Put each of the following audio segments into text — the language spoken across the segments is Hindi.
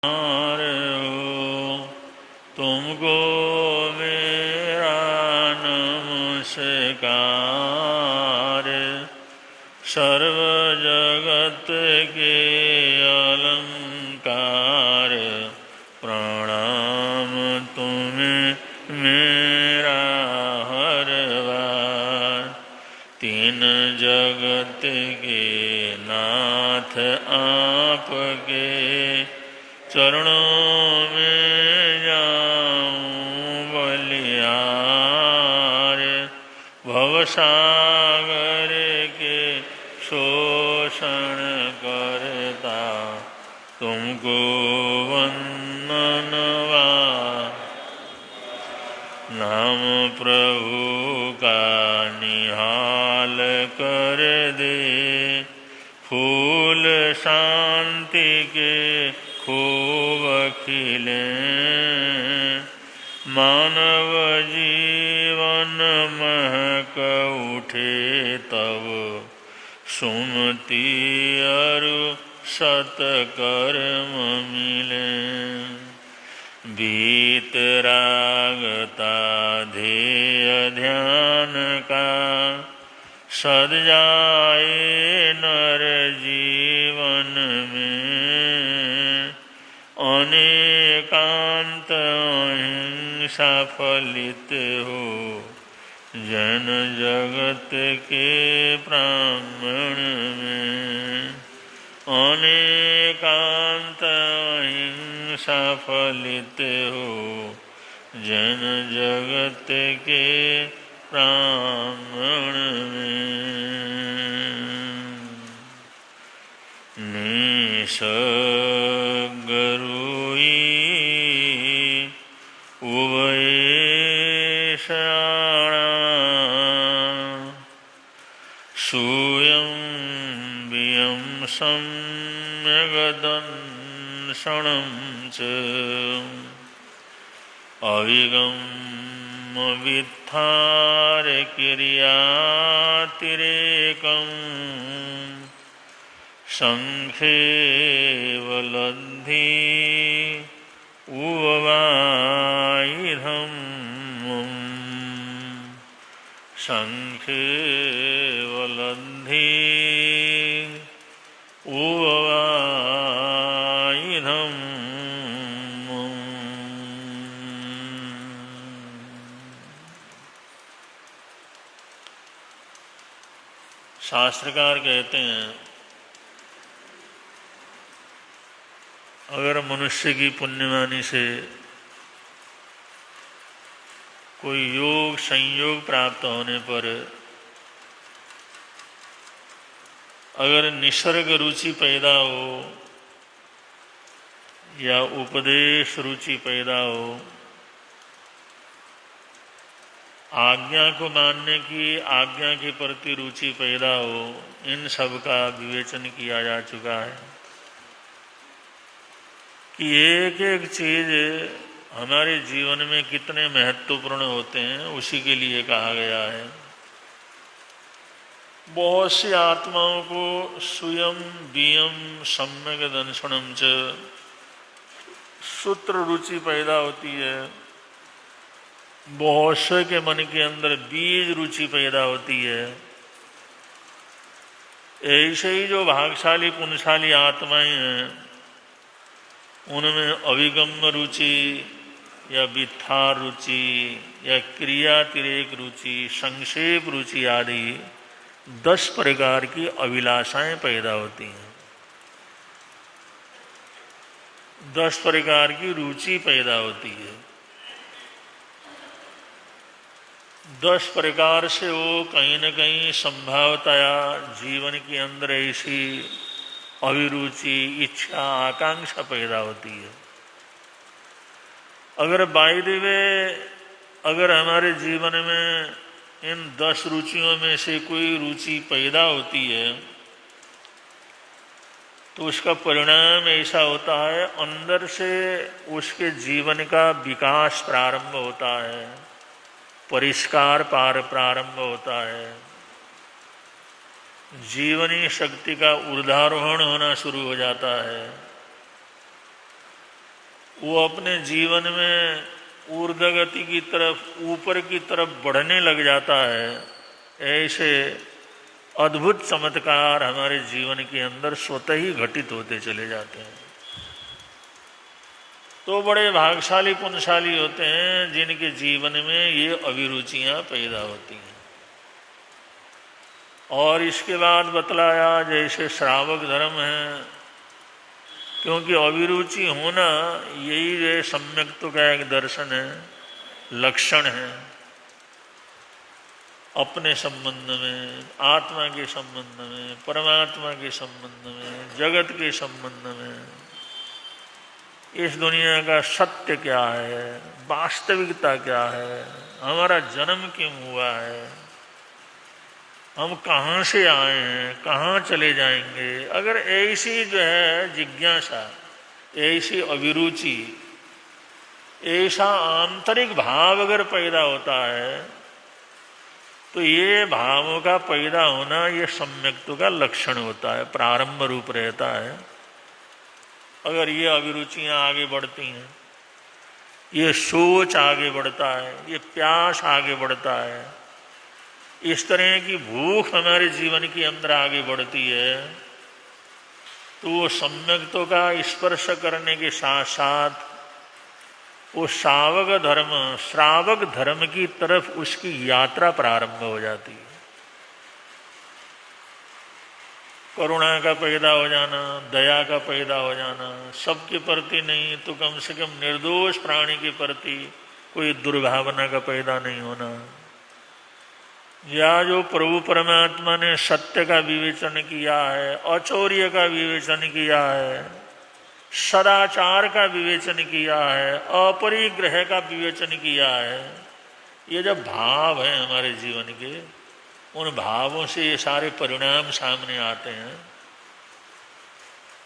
हो तुमको मेरा नमस्कार। सर्व जगत के अलंकार प्रणाम तुम्हें मेरा हर बार। तीन जगत के नाथ आपके चरणों में जाऊं बलिहार। भवसागर के शोषण करता तुमको वंदनवा। नाम प्रभु का निहाल कर दे फूल शांति के खूब खिले। मानव जीवन महक उठे तब सुमति अरु सत्कर्म मिले। बीत रागता ध्येय ध्यान का सद जाए नर जीवन में। अनेकांत अहिंसा फलित हो जन जगत के प्रांगण में। अनेकांत अहिंसा फलित हो जन जगत के प्रांगण में। निसर्गरूई उभयेषाणा सूयं वियं सम्यगदंशनं च अविगम वित्थार क्रियातिरेकं। संखेवलब्धि उवायुधं संखेवलब्धि उवायुधं। शास्त्रकार कहते हैं अगर मनुष्य की पुण्यवानी से कोई योग संयोग प्राप्त होने पर अगर निसर्ग रुचि पैदा हो या उपदेश रुचि पैदा हो, आज्ञा को मानने की आज्ञा के प्रति रुचि पैदा हो, इन सब का विवेचन किया जा चुका है कि एक एक चीज हमारे जीवन में कितने महत्वपूर्ण होते हैं उसी के लिए कहा गया है। बहुत सी आत्माओं को स्वयं वियम सम्यक दंशनम च सूत्र रुचि पैदा होती है। बहुत से के मन के अंदर बीज रुचि पैदा होती है। ऐसे ही जो भागशाली पुण्यशाली आत्माएं हैं उनमें अभिगम रुचि या वित्थार रुचि या क्रियातिरेक रुचि संक्षेप रुचि आदि 10 प्रकार की अभिलाषाएं पैदा होती हैं। 10 प्रकार की रुचि पैदा होती है। 10 प्रकार से वो कहीं न कहीं संभावतया जीवन के अंदर ऐसी अभिरुचि इच्छा आकांक्षा पैदा होती है। अगर बाय द वे अगर हमारे जीवन में इन 10 रुचियों में से कोई रुचि पैदा होती है तो उसका परिणाम ऐसा होता है अंदर से उसके जीवन का विकास प्रारंभ होता है, परिष्कार प्रारंभ होता है, जीवनी शक्ति का ऊर्ध्वारोहण होना शुरू हो जाता है। वो अपने जीवन में ऊर्ध्वगति की तरफ, ऊपर की तरफ बढ़ने लग जाता है। ऐसे अद्भुत चमत्कार हमारे जीवन के अंदर स्वतः ही घटित होते चले जाते हैं। तो बड़े भाग्यशाली पुण्यशाली होते हैं जिनके जीवन में ये अभिरुचियां पैदा होती हैं। और इसके बाद बतलाया जैसे श्रावक धर्म है, क्योंकि अभिरुचि होना यही जो सम्यक्त्व का एक दर्शन है, लक्षण है। अपने संबंध में, आत्मा के संबंध में, परमात्मा के संबंध में, जगत के संबंध में, इस दुनिया का सत्य क्या है, वास्तविकता क्या है, हमारा जन्म क्यों हुआ है, हम कहाँ से आए हैं, कहाँ चले जाएंगे। अगर ऐसी जो है जिज्ञासा, ऐसी अभिरुचि, ऐसा आंतरिक भाव अगर पैदा होता है तो ये भावों का पैदा होना ये सम्यक्त्व का लक्षण होता है, प्रारंभ रूप रहता है। अगर ये अभिरुचियां आगे बढ़ती हैं, ये सोच आगे बढ़ता है, ये प्यास आगे बढ़ता है, इस तरह की भूख हमारे जीवन के अंदर आगे बढ़ती है, तो वो सम्यक्त्व का स्पर्श करने के साथ साथ वो श्रावक धर्म की तरफ उसकी यात्रा प्रारंभ हो जाती है। करुणा का पैदा हो जाना, दया का पैदा हो जाना, सबके प्रति नहीं तो कम से कम निर्दोष प्राणी के प्रति कोई दुर्भावना का पैदा नहीं होना, या जो प्रभु परमात्मा ने सत्य का विवेचन किया है, अचौर्य का विवेचन किया है, सदाचार का विवेचन किया है, अपरिग्रह का विवेचन किया है, ये जब भाव है हमारे जीवन के, उन भावों से ये सारे परिणाम सामने आते हैं,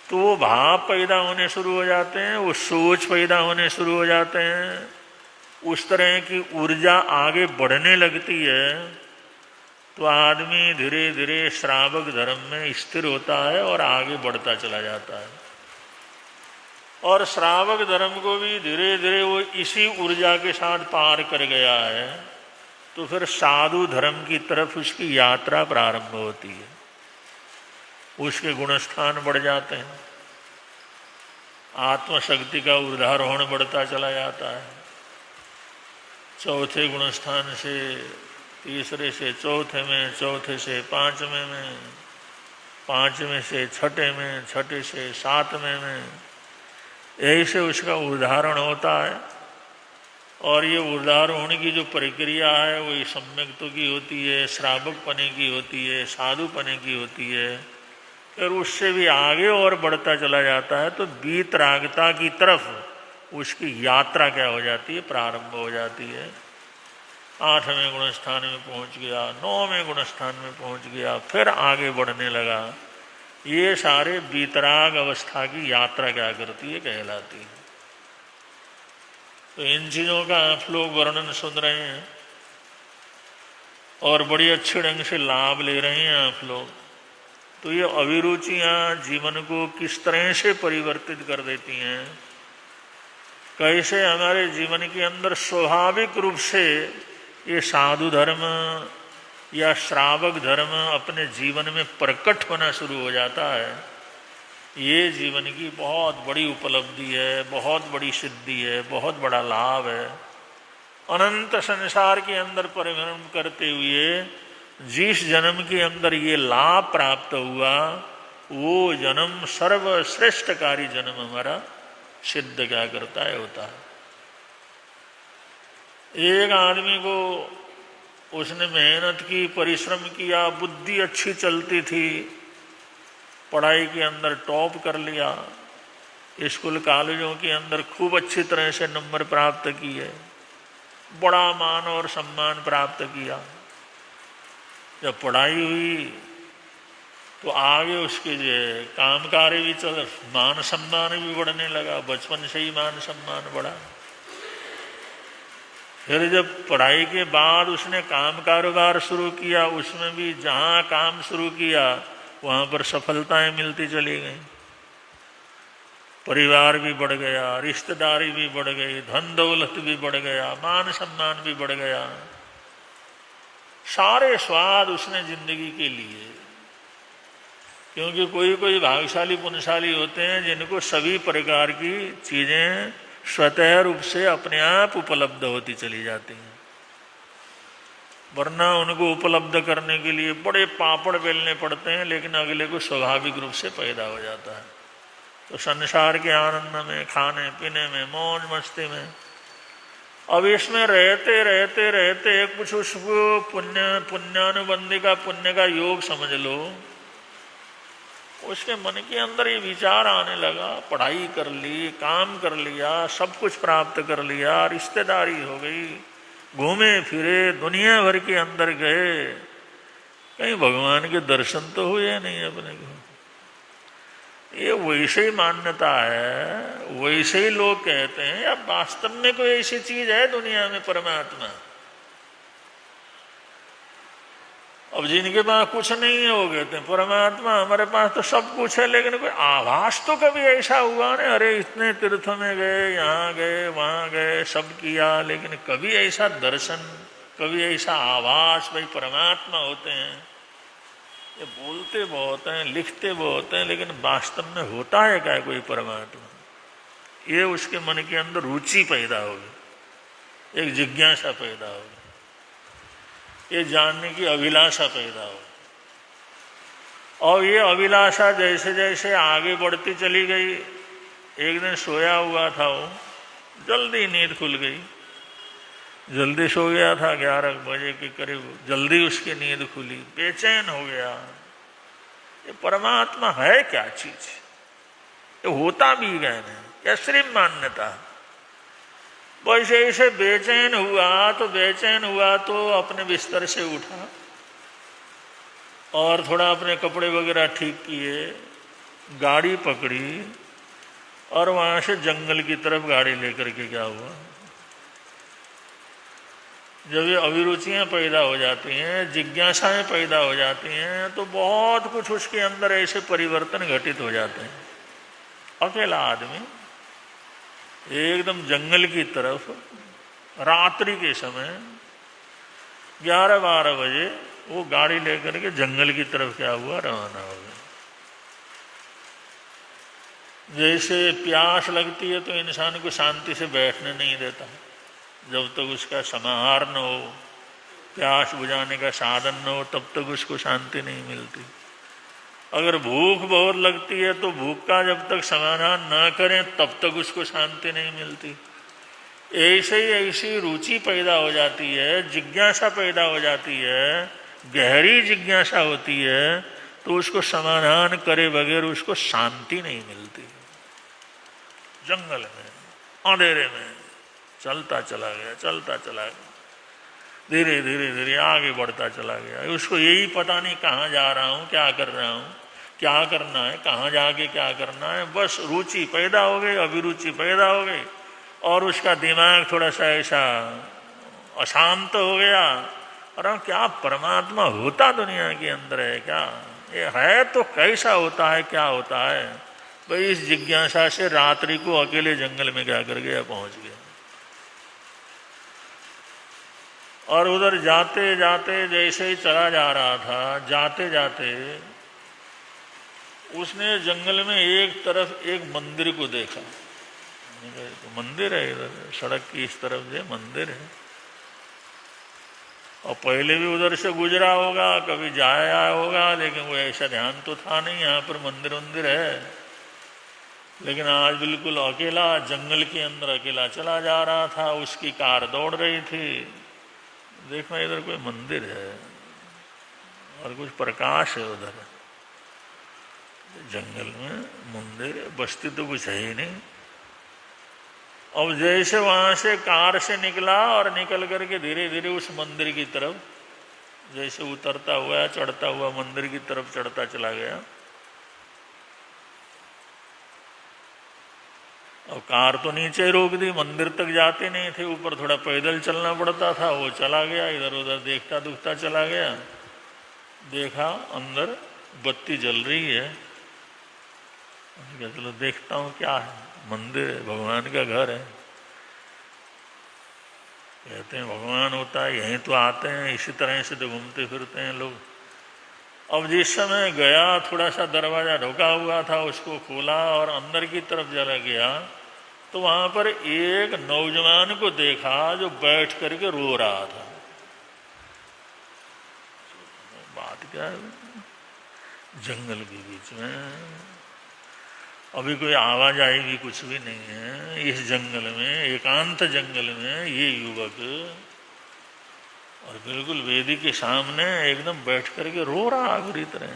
तो वो भाव पैदा होने शुरू हो जाते हैं, वो सोच पैदा होने शुरू हो जाते हैं, उस तरह की ऊर्जा आगे बढ़ने लगती है, तो आदमी धीरे धीरे श्रावक धर्म में स्थिर होता है और आगे बढ़ता चला जाता है। और श्रावक धर्म को भी धीरे धीरे वो इसी ऊर्जा के साथ पार कर गया है, तो फिर साधु धर्म की तरफ उसकी यात्रा प्रारंभ होती है, उसके गुणस्थान बढ़ जाते हैं, आत्मशक्ति का ऊर्ध्वारोहण बढ़ता चला जाता है। चौथे गुणस्थान से तीसरे से चौथे में, चौथे से पांचवें में, पांचवें से छठे में, छठे से सातवें में, ऐसे उसका उदाहरण होता है। और ये उदाहरण की जो प्रक्रिया है वो सम्यक्त्व की होती है, श्रावक पने की होती है, साधु पने की होती है, और उससे भी आगे और बढ़ता चला जाता है, तो वीतरागता की तरफ उसकी यात्रा क्या हो जाती है, प्रारंभ हो जाती है। 8वें गुणस्थान में पहुंच गया, 9वें गुणस्थान में पहुंच गया, फिर आगे बढ़ने लगा। ये सारे वीतराग अवस्था की यात्रा क्या करती है, कहलाती है। तो इन चीज़ों का आप लोग वर्णन सुन रहे हैं और बड़ी अच्छे ढंग से लाभ ले रहे हैं आप लोग। तो ये अभिरुचियाँ जीवन को किस तरह से परिवर्तित कर देती हैं, कैसे हमारे जीवन के अंदर स्वाभाविक रूप से ये साधु धर्म या श्रावक धर्म अपने जीवन में प्रकट होना शुरू हो जाता है, ये जीवन की बहुत बड़ी उपलब्धि है, बहुत बड़ी सिद्धि है, बहुत बड़ा लाभ है। अनंत संसार के अंदर परिभ्रमण करते हुए जिस जन्म के अंदर ये लाभ प्राप्त हुआ, वो जन्म सर्वश्रेष्ठकारी जन्म हमारा सिद्ध क्या करता है, होता है। एक आदमी को उसने मेहनत की, परिश्रम किया, बुद्धि अच्छी चलती थी, पढ़ाई के अंदर टॉप कर लिया, स्कूल कॉलेजों के अंदर खूब अच्छी तरह से नंबर प्राप्त किए, बड़ा मान और सम्मान प्राप्त किया। जब पढ़ाई हुई तो आगे उसके जो काम कार्य भी चल, मान सम्मान भी बढ़ने लगा, बचपन से ही मान सम्मान बढ़ा। फिर जब पढ़ाई के बाद उसने काम कारोबार शुरू किया, उसमें भी जहाँ काम शुरू किया वहाँ पर सफलताएं मिलती चली गई। परिवार भी बढ़ गया, रिश्तेदारी भी बढ़ गई, धन दौलत भी बढ़ गया, मान सम्मान भी बढ़ गया, सारे स्वाद उसने जिंदगी के लिए। क्योंकि कोई कोई भाग्यशाली पुण्यशाली होते हैं जिनको सभी प्रकार की चीजें स्वतः रूप से अपने आप उपलब्ध होती चली जाती हैं, वरना उनको उपलब्ध करने के लिए बड़े पापड़ बेलने पड़ते हैं, लेकिन अगले को स्वाभाविक रूप से पैदा हो जाता है। तो संसार के आनंद में, खाने पीने में, मौज मस्ती में, अब इसमें रहते रहते रहते कुछ उसको पुण्यानुबंधी का पुण्य का योग समझ लो, उसके मन के अंदर ये विचार आने लगा, पढ़ाई कर ली, काम कर लिया, सब कुछ प्राप्त कर लिया, रिश्तेदारी हो गई, घूमे फिरे, दुनिया भर के अंदर गए, कहीं भगवान के दर्शन तो हुए नहीं अपने को। ये वैसे ही मान्यता है, वैसे ही लोग कहते हैं। अब वास्तव में कोई ऐसी चीज है दुनिया में परमात्मा? अब जिनके पास कुछ नहीं है वो कहते हैं परमात्मा, हमारे पास तो सब कुछ है, लेकिन कोई आभास तो कभी ऐसा हुआ ना, अरे इतने तीर्थ में गए, यहाँ गए, वहाँ गए, सब किया, लेकिन कभी ऐसा दर्शन, कभी ऐसा आभास भाई परमात्मा होते हैं। ये बोलते बहुत हैं, लिखते बहुत हैं, लेकिन वास्तव में होता है क्या कोई परमात्मा? ये उसके मन के अंदर रुचि पैदा होगी, एक जिज्ञासा पैदा होगी, ये जानने की अभिलाषा पैदा हो। और ये अभिलाषा जैसे जैसे आगे बढ़ती चली गई, एक दिन सोया हुआ था वो, जल्दी नींद खुल गई, जल्दी सो गया था 11 बजे के करीब, जल्दी उसकी नींद खुली, बेचैन हो गया। ये परमात्मा है क्या चीज? ये होता भी गए नहीं, या सिर्फ मान्यता? वैसे ऐसे बेचैन हुआ तो अपने बिस्तर से उठा और थोड़ा अपने कपड़े वगैरह ठीक किए, गाड़ी पकड़ी और वहां से जंगल की तरफ गाड़ी लेकर के क्या हुआ, जब ये अभिरुचियां पैदा हो जाती हैं, जिज्ञासाएं पैदा हो जाती हैं, तो बहुत कुछ उसके अंदर ऐसे परिवर्तन घटित हो जाते हैं। अकेला आदमी एकदम जंगल की तरफ रात्रि के समय 11-12 बजे वो गाड़ी लेकर के जंगल की तरफ क्या हुआ, रवाना हो गया। जैसे प्यास लगती है तो इंसान को शांति से बैठने नहीं देता, जब तक उसका समाहार न हो, प्यास बुझाने का साधन न हो, तब तक उसको शांति नहीं मिलती। अगर भूख बहुत लगती है तो भूख का जब तक समाधान न करें तब तक उसको शांति नहीं मिलती। ऐसे ही ऐसी रुचि पैदा हो जाती है, जिज्ञासा पैदा हो जाती है, गहरी जिज्ञासा होती है, तो उसको समाधान करे बगैर उसको शांति नहीं मिलती। जंगल में अंधेरे में चलता चला गया, धीरे धीरे आगे बढ़ता चला गया। उसको यही पता नहीं कहाँ जा रहा हूँ, क्या कर रहा हूँ, क्या करना है, कहाँ जाके क्या करना है। बस रुचि पैदा हो गई, अभिरुचि पैदा हो गई, और उसका दिमाग थोड़ा सा ऐसा अशांत हो गया। और क्या परमात्मा होता दुनिया के अंदर है क्या? ये है तो कैसा होता है, क्या होता है? भाई इस जिज्ञासा से रात्रि को अकेले जंगल में क्या कर गया, पहुंच गया। और उधर जाते जाते जैसे ही चला जा रहा था, जाते जाते उसने जंगल में एक तरफ एक मंदिर को देखा। तो मंदिर है इधर, सड़क की इस तरफ जो मंदिर है, और पहले भी उधर से गुजरा होगा, कभी जाया होगा, लेकिन वो ऐसा ध्यान तो था नहीं यहाँ पर मंदिर है। लेकिन आज बिल्कुल अकेला जंगल के अंदर अकेला चला जा रहा था, उसकी कार दौड़ रही थी। देखना इधर कोई मंदिर है और कुछ प्रकाश है उधर जंगल में, मंदिर बस्ती तो कुछ है ही नहीं। अब जैसे वहां से कार से निकला और निकल करके धीरे धीरे उस मंदिर की तरफ जैसे उतरता हुआ चढ़ता हुआ मंदिर की तरफ चढ़ता चला गया। और कार तो नीचे रोक दी, मंदिर तक जाते नहीं थे, ऊपर थोड़ा पैदल चलना पड़ता था। वो चला गया, इधर उधर देखता दुखता चला गया। देखा अंदर बत्ती जल रही है, मैंने कहा चलो देखता हूँ क्या है। मंदिर है, भगवान का घर है। कहते हैं भगवान होता है, यहीं तो आते हैं, इसी तरह से तो घूमते फिरते हैं लोग। अब जिस समय गया, थोड़ा सा दरवाज़ा ढुका हुआ था, उसको खोला और अंदर की तरफ जरा गया तो वहाँ पर एक नौजवान को देखा जो बैठ करके रो रहा था। बात क्या है, जंगल के बीच में, अभी कोई आवाज आएगी कुछ भी नहीं है। इस जंगल में, एकांत जंगल में ये युवक और बिल्कुल वेदी के सामने एकदम बैठ करके रो रहा बुरी तरह।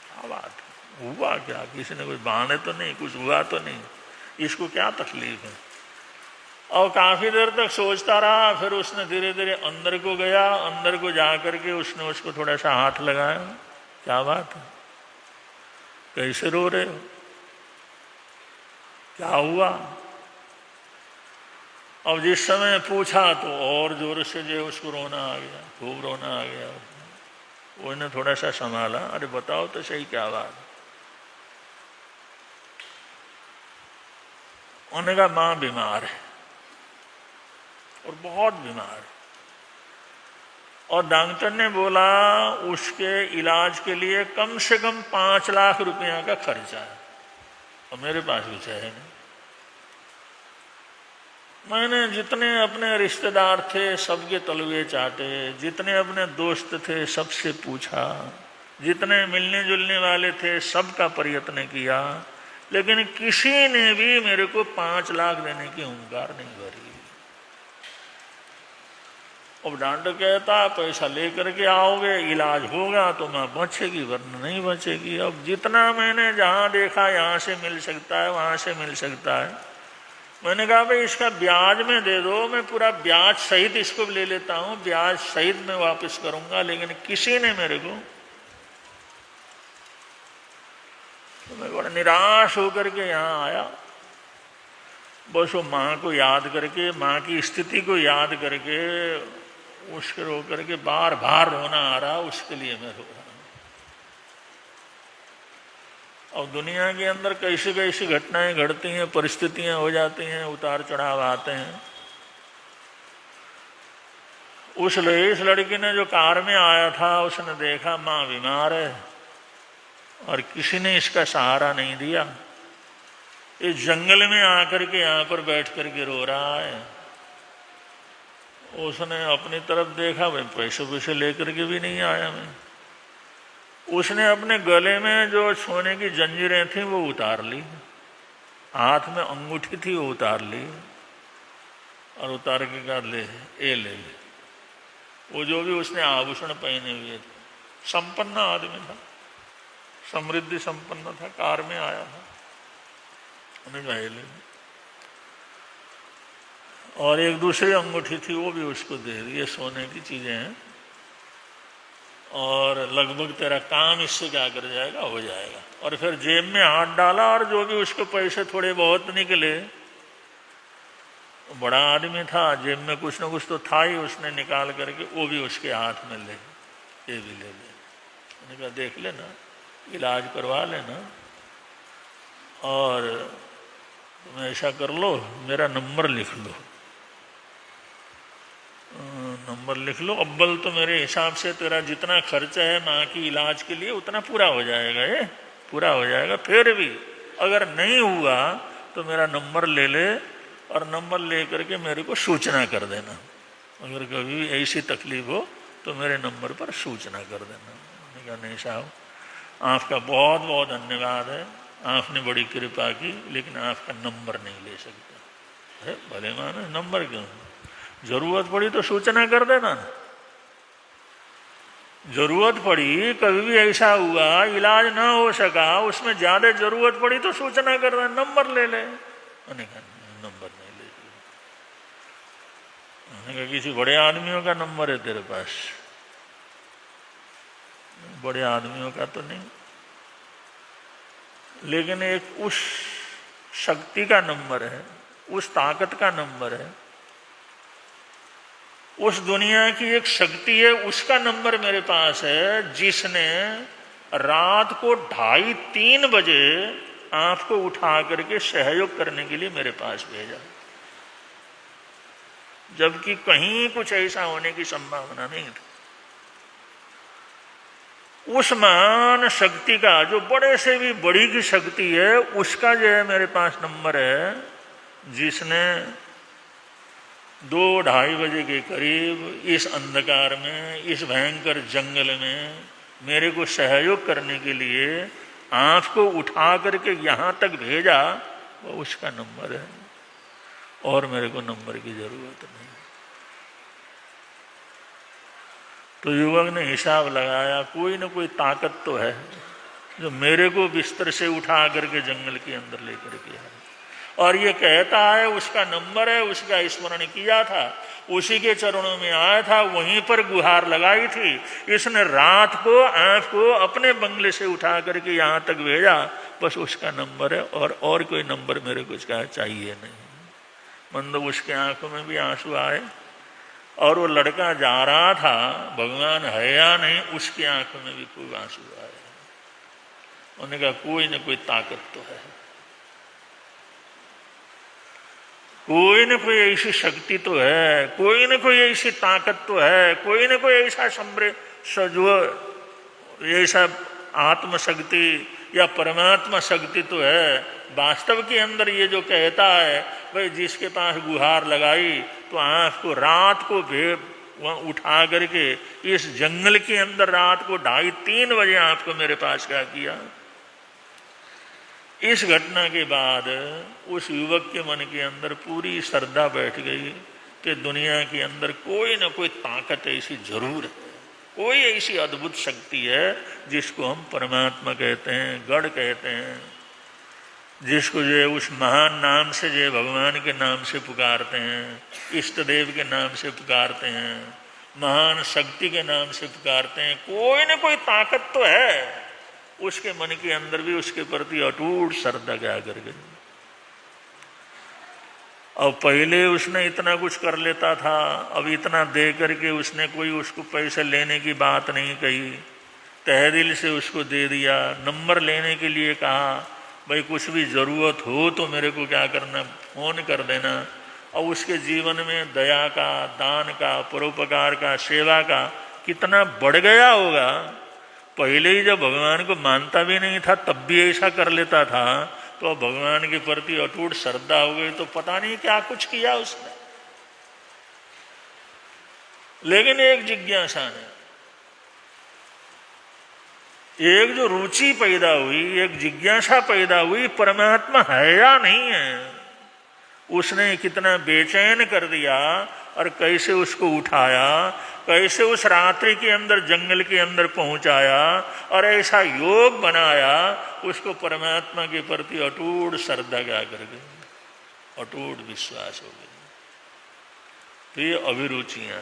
क्या बात है, हुआ क्या? किसी ने कुछ बहाने तो नहीं, कुछ हुआ तो नहीं, इसको क्या तकलीफ है? और काफी देर तक सोचता रहा। फिर उसने धीरे धीरे अंदर को गया, अंदर को जा करके उसने उसको थोड़ा सा हाथ लगाया। क्या बात है, कैसे रो रहे हो, क्या हुआ? अब जिस समय पूछा तो और जोर से जो उसको रोना आ गया, खूब रोना आ गया। उसने थोड़ा सा संभाला, अरे बताओ तो सही क्या बात? उन्होंने कहा माँ बीमार है और बहुत बीमार है, और डॉक्टर ने बोला उसके इलाज के लिए कम से कम 5 लाख रुपया का खर्चा है। और मेरे पास कुछ है नहीं। मैंने जितने अपने रिश्तेदार थे सबके तलवे चाटे, जितने अपने दोस्त थे सबसे पूछा, जितने मिलने जुलने वाले थे सबका प्रयत्न किया, लेकिन किसी ने भी मेरे को 5 लाख देने की हुंकार नहीं भरी। अब डॉक्टर कहता पैसा लेकर के आओगे, इलाज होगा तो मैं बचेगी, वरना नहीं बचेगी। अब जितना मैंने जहां देखा यहाँ से मिल सकता है, वहां से मिल सकता है। मैंने कहा भाई इसका ब्याज में दे दो, मैं पूरा ब्याज सहित इसको ले लेता हूँ, ब्याज सहित मैं वापस करूंगा। लेकिन किसी ने मेरे को, तो मैं बड़ा निराश होकर के यहाँ आया। बस वो माँ को याद करके, माँ की स्थिति को याद करके, उसके रो करके बार बार रोना आ रहा, उसके लिए मैं रो रहा हूँ। और दुनिया के अंदर कैसी कैसी घटनाएं घटती हैं, परिस्थितियां हो जाती हैं, उतार चढ़ाव आते हैं। इस लड़की ने जो कार में आया था, उसने देखा माँ बीमार है और किसी ने इसका सहारा नहीं दिया। इस जंगल में आकर के यहाँ पर बैठ करके रो रहा है। उसने अपनी तरफ देखा, भाई पैसे लेकर के भी नहीं आया मैं। उसने अपने गले में जो सोने की जंजीरें थी वो उतार ली, हाथ में अंगूठी थी वो उतार ली, और उतार के कहा ले ले। वो जो भी उसने आभूषण पहने हुए थे, संपन्न आदमी था, समृद्धि संपन्न था, कार में आया था, उन्हें कहा ले। और एक दूसरी अंगूठी थी वो भी उसको दे दी, ये सोने की चीजें हैं और लगभग तेरा काम इससे क्या कर जाएगा, हो जाएगा। और फिर जेब में हाथ डाला और जो भी उसको पैसे थोड़े बहुत निकले, बड़ा आदमी था, जेब में कुछ न कुछ तो था ही, उसने निकाल करके वो भी उसके हाथ में ले, ये भी ले ले। मैंने कहा देख लेना, इलाज करवा लेना, और तुम ऐसा कर लो, मेरा नंबर लिख लो, नंबर लिख लो। अव्वल तो मेरे हिसाब से तेरा जितना खर्चा है माँ की इलाज के लिए उतना पूरा हो जाएगा, ये पूरा हो जाएगा। फिर भी अगर नहीं हुआ तो मेरा नंबर ले ले, और नंबर ले करके मेरे को सूचना कर देना। अगर कभी ऐसी तकलीफ हो तो मेरे नंबर पर सूचना कर देना। मैंने कहा नहीं साहब, आपका बहुत बहुत धन्यवाद है, आपने बड़ी कृपा की, लेकिन आपका नंबर नहीं ले सकता। अरे भले माने नंबर क्यों, जरूरत पड़ी तो सूचना कर देना। जरूरत पड़ी, कभी भी ऐसा हुआ इलाज ना हो सका, उसमें ज्यादा जरूरत पड़ी तो सूचना कर देना, नंबर ले ले। मैंने कहा नंबर नहीं ले लिया। मैंने कहा किसी बड़े आदमियों का नंबर है तेरे पास? बड़े आदमियों का तो नहीं, लेकिन एक उस शक्ति का नंबर है, उस ताकत का नंबर है, उस दुनिया की एक शक्ति है, उसका नंबर मेरे पास है, जिसने रात को 2:30-3 बजे आपको उठा करके सहयोग करने के लिए मेरे पास भेजा, जबकि कहीं कुछ ऐसा होने की संभावना नहीं थी। उस महान शक्ति का, जो बड़े से भी बड़ी की शक्ति है, उसका जो है मेरे पास नंबर है, जिसने 2-2:30 बजे के करीब इस अंधकार में, इस भयंकर जंगल में मेरे को सहयोग करने के लिए आपको उठा करके यहाँ तक भेजा, वो उसका नंबर है, और मेरे को नंबर की जरूरत नहीं। तो युवक ने हिसाब लगाया, कोई ना कोई ताकत तो है जो मेरे को बिस्तर से उठा करके जंगल के अंदर लेकर के आया, और ये कहता है उसका नंबर है, उसका स्मरण किया था, उसी के चरणों में आया था, वहीं पर गुहार लगाई थी। इसने रात को आपको अपने बंगले से उठा करके यहाँ तक भेजा, बस उसका नंबर है, और कोई नंबर मेरे को इसका चाहिए नहीं। मतलब उसके आंखों में भी आंसू आए, और वो लड़का जा रहा था, भगवान है या नहीं, उसकी आंखों में भी कोई आंसू आए। उन्होंने कहा कोई न कोई ताकत तो है, कोई न कोई ऐसी शक्ति तो है, कोई न कोई ऐसी ताकत तो है, कोई न कोई ऐसा ऐसा आत्मशक्ति या परमात्मा शक्ति तो है। वास्तव के अंदर ये जो कहता है, भाई जिसके पास गुहार लगाई तो आपको रात को वहाँ उठा करके इस जंगल के अंदर रात को 2:30-3 बजे आपको मेरे पास क्या किया। इस घटना के बाद उस युवक के मन के अंदर पूरी श्रद्धा बैठ गई कि दुनिया के अंदर कोई न कोई ताकत ऐसी जरूर है, कोई ऐसी अद्भुत शक्ति है जिसको हम परमात्मा कहते हैं, गढ़ कहते हैं, जिसको जो है उस महान नाम से, जो है भगवान के नाम से पुकारते हैं, इष्ट देव के नाम से पुकारते हैं, महान शक्ति के नाम से पुकारते हैं। कोई न कोई ताकत तो है, उसके मन के अंदर भी उसके प्रति अटूट श्रद्धा क्या कर गई। अब पहले उसने इतना कुछ कर लेता था, अब इतना दे करके उसने कोई उसको पैसे लेने की बात नहीं कही, तहे दिल से उसको दे दिया। नंबर लेने के लिए कहा, भाई कुछ भी ज़रूरत हो तो मेरे को क्या करना, फ़ोन कर देना। और उसके जीवन में दया का, दान का, परोपकार का, सेवा का कितना बढ़ गया होगा। पहले ही जब भगवान को मानता भी नहीं था तब भी ऐसा कर लेता था, तो अब भगवान के प्रति अटूट श्रद्धा हो गई तो पता नहीं क्या कुछ किया उसने। लेकिन एक जिज्ञासा ने, एक जो रुचि पैदा हुई, एक जिज्ञासा पैदा हुई, परमात्मा है या नहीं है, उसने कितना बेचैन कर दिया और कैसे उसको उठाया, कैसे उस रात्रि के अंदर जंगल के अंदर पहुंचाया और ऐसा योग बनाया, उसको परमात्मा के प्रति अटूट श्रद्धा क्या कर गई, अटूट विश्वास हो गया। तो ये अभिरुचियां,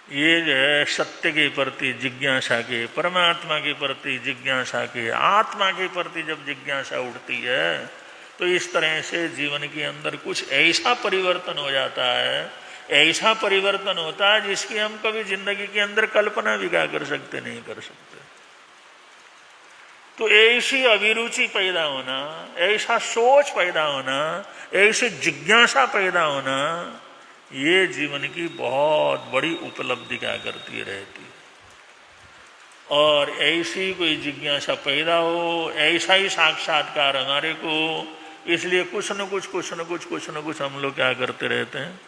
ये जो है सत्य के प्रति जिज्ञासा के, परमात्मा के प्रति जिज्ञासा के, आत्मा के प्रति जब जिज्ञासा उठती है तो इस तरह से जीवन के अंदर कुछ ऐसा परिवर्तन हो जाता है, ऐसा परिवर्तन होता है जिसकी हम कभी जिंदगी के अंदर कल्पना भी क्या कर सकते, नहीं कर सकते। तो ऐसी अभिरुचि पैदा होना, ऐसा सोच पैदा होना, ऐसी जिज्ञासा पैदा होना, ये जीवन की बहुत बड़ी उपलब्धि क्या करती रहती। और ऐसी कोई जिज्ञासा पैदा हो, ऐसा ही साक्षात्कार हमारे को, इसलिए कुछ न कुछ हम लोग क्या करते रहते हैं,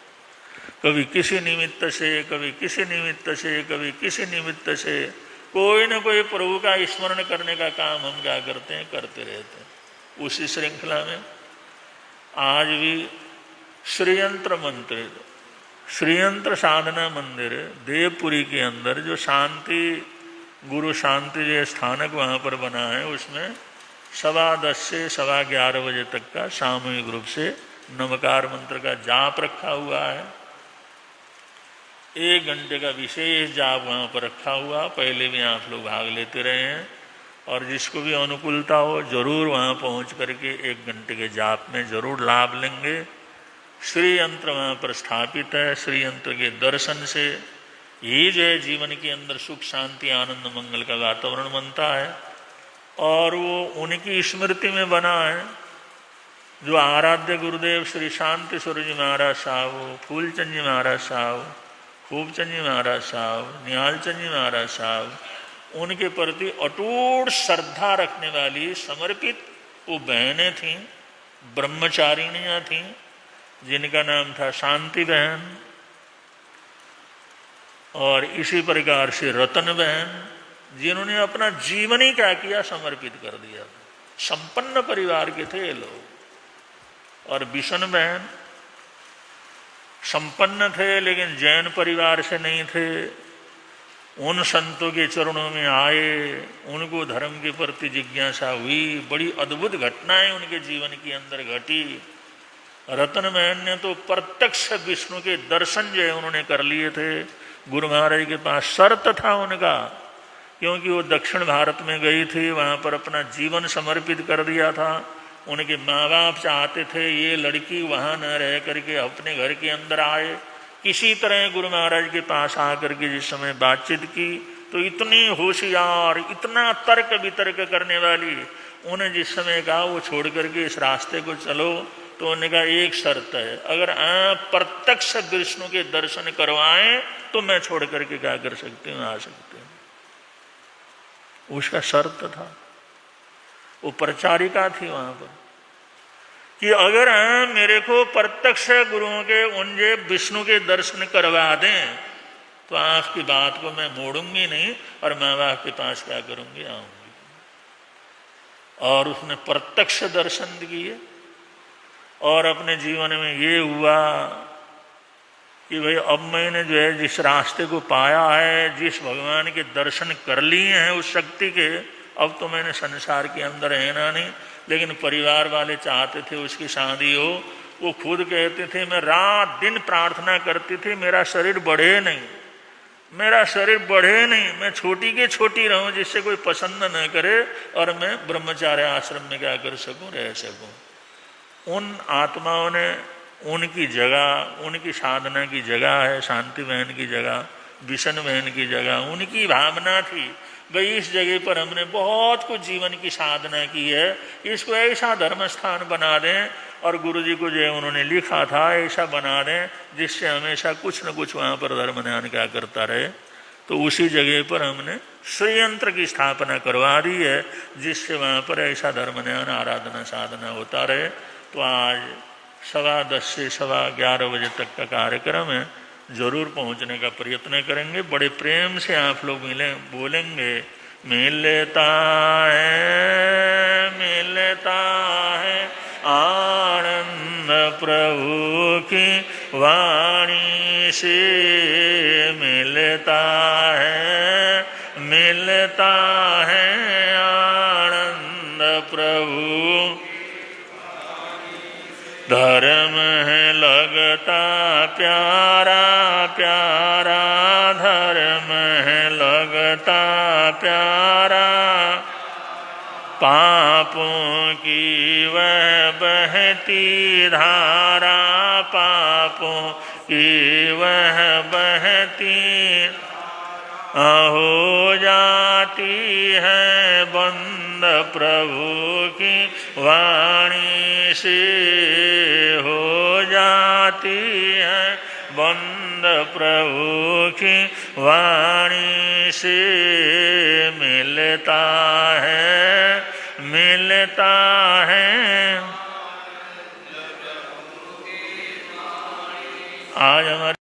कभी किसी निमित्त से, कभी किसी निमित्त से, कभी किसी निमित्त से कोई न कोई प्रभु का स्मरण करने का काम हम क्या करते हैं, करते रहते हैं। उसी श्रृंखला में आज भी श्रीयंत्र मंत्र, श्रीयंत्र साधना मंदिर देवपुरी के अंदर जो शांति गुरु शांति जो स्थानक वहाँ पर बना है, उसमें 10:15 से 11:15 बजे तक का सामूहिक रूप से नमकार मंत्र का जाप रखा हुआ है। 1 घंटे का विशेष जाप वहाँ पर रखा हुआ, पहले भी आप लोग भाग लेते रहे हैं, और जिसको भी अनुकूलता हो जरूर वहाँ पहुँच करके 1 घंटे के जाप में जरूर लाभ लेंगे। श्री यंत्र वहाँ पर स्थापित है, श्री यंत्र के दर्शन से ये जो है जीवन के अंदर सुख शांति आनंद मंगल का वातावरण बनता है। और वो उनकी स्मृति में बना है जो आराध्य गुरुदेव श्री शांति स्वरूप जी महाराज साहब, फूलचंद जी महाराज साहब, खूबचंद जी महाराज साहब, निहालचंद जी महाराज साहब, उनके प्रति अटूट श्रद्धा रखने वाली समर्पित वो बहनें थीं, ब्रह्मचारिणियाँ थीं, जिनका नाम था शांति बहन, और इसी प्रकार से रतन बहन, जिन्होंने अपना जीवन ही क्या किया, समर्पित कर दिया। संपन्न परिवार के थे ये लोग। और बिशन बहन संपन्न थे लेकिन जैन परिवार से नहीं थे। उन संतों के चरणों में आए, उनको धर्म के प्रति जिज्ञासा हुई, बड़ी अद्भुत घटनाएं उनके जीवन के अंदर घटी। रतन बहन ने तो प्रत्यक्ष विष्णु के दर्शन जो है उन्होंने कर लिए थे। गुरु महाराज के पास शर्त था उनका, क्योंकि वो दक्षिण भारत में गई थी, वहाँ पर अपना जीवन समर्पित कर दिया था। उनके माँ बाप चाहते थे ये लड़की वहाँ न रह करके अपने घर के अंदर आए। किसी तरह गुरु महाराज के पास आकर के जिस समय बातचीत की तो इतनी होशियार, इतना तर्क वितर्क करने वाली, उन्हें जिस समय कहा वो छोड़ करके इस रास्ते को चलो, तो उन्होंने कहा एक शर्त है, अगर आप प्रत्यक्ष विष्णु के दर्शन करवाएं तो मैं छोड़ करके क्या कर सकती हूँ, आ सकती हूँ। उसका शर्त था। वो प्रचारिका थी वहां पर कि अगर मेरे को प्रत्यक्ष गुरुओं के उनके विष्णु के दर्शन करवा दें तो आपकी बात को मैं मोड़ूंगी नहीं और माँ बाप के पास क्या करूंगी, आऊंगी। और उसने प्रत्यक्ष दर्शन किए और अपने जीवन में ये हुआ कि भाई अब मैंने जो है जिस रास्ते को पाया है, जिस भगवान के दर्शन कर लिए हैं उस शक्ति के, अब तो मैंने संसार के अंदर रहना नहीं। लेकिन परिवार वाले चाहते थे उसकी शादी हो। वो खुद कहते थे मैं रात दिन प्रार्थना करती थी मेरा शरीर बढ़े नहीं, मेरा शरीर बढ़े नहीं, मैं छोटी के छोटी रहूं जिससे कोई पसंद न करे और मैं ब्रह्मचार्य आश्रम में क्या कर सकूं, रह सकूं। उन आत्माओं ने उनकी जगह, उनकी साधना की जगह है, शांति बहन की जगह, बिशन बहन की जगह, उनकी भावना थी भाई इस जगह पर हमने बहुत कुछ जीवन की साधना की है, इसको ऐसा धर्म स्थान बना दें। और गुरु जी को जो है उन्होंने लिखा था ऐसा बना दें जिससे हमेशा कुछ न कुछ वहाँ पर धर्म ध्यान क्या करता रहे। तो उसी जगह पर हमने श्रीयंत्र की स्थापना करवा दी है जिससे वहाँ पर ऐसा धर्म ध्यान आराधना साधना होता रहे। तो आज 10:15 से 11:15 बजे तक का कार्यक्रम है, जरूर पहुंचने का प्रयत्न करेंगे। बड़े प्रेम से आप लोग बोलेंगे मिलता है आनंद प्रभु की वाणी से, मिलता है आनंद प्रभु। धर्म है लगता प्यारा प्यारा, धर्म है लगता प्यारा, पापों की वह बहती धारा, पापों की वह बहती हो जाती है बंद प्रभु की वाणी से, हो जाती है बंद प्रभु की वाणी से। मिलता है आज हमारे